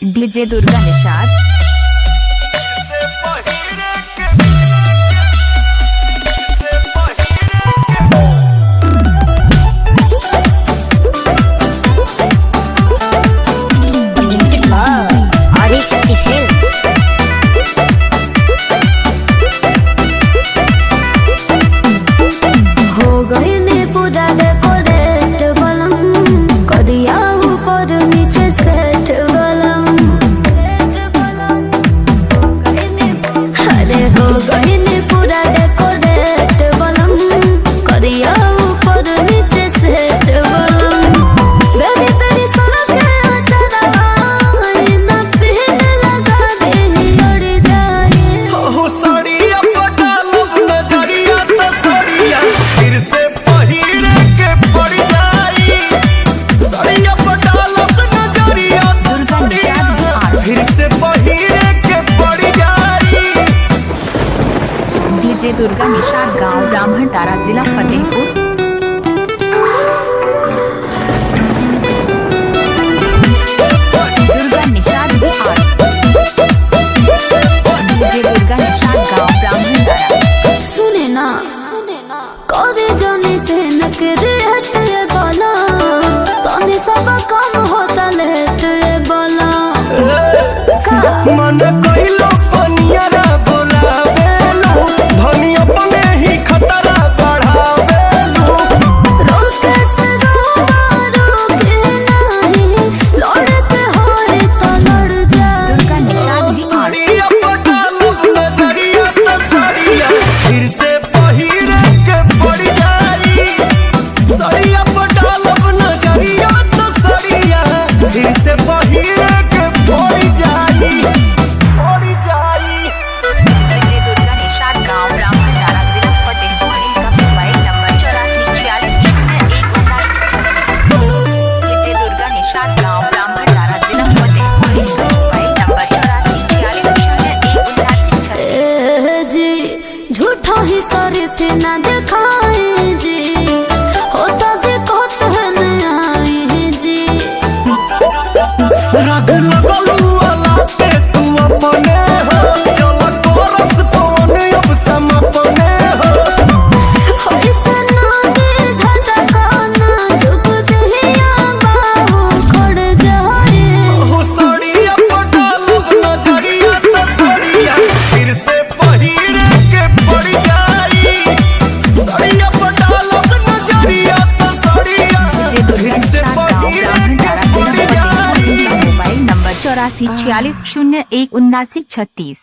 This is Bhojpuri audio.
डीजे दुर्गा निषाद। डीजे दुर्गा निषाद, गांव ब्राह्मण तारा, जिला फतेहपुर। दुर्गा निषाद बिहार। डीजे दुर्गा निषाद, गांव ब्राह्मण तारा। सुने ना करे जाने से नकरे हटे बोला तने सब काम होता लेट बोला मन कइलो पनिया बोलावे लो भनी अपने ही खतरा बढ़ावे लो रोके से रोके नहीं लड़ते होए तो लड़ जाए। दुर्गा निषाद बिहार। साड़िया पटालो नजरिया तो साड़िया फिर से पहिरे के पड़ जाई। साड़िया पटालो नजरिया तो साड़िया फिर से पहिरे के पड़ जाई। डीजे दुर्गा निषाद, गांव ब्राह्मण तारा, जिला फतेहपुर। इनका mobile number 84460196। DJ Durga Nishad, गांव ब्राह्मण तारा, जिला फतेहपुर। इनका मोबाइल नंबर 84460196। जी झूठा ही शरीफ ना दिखाए जी होता दिक्कत है न आए जी राग लगलू वाला पे तू अपने हो चल कोरस पवन अब सम अपने हो ऐसे ना दे झटका ना झुक दिया बाहु खड़ जाए। हो साड़िया पटालो नजरिया तो साड़िया फिर से पहिरे के पड़ जाई। साड़िया पटालो नजरिया तो साड़िया डीजे दुर्गा फिर से निषाद, गांव पहिरे ब्राह्मण के तारा, पड़ जिला फतेहपुर। जाई। इनका मोबाइल नंबर 8446017936।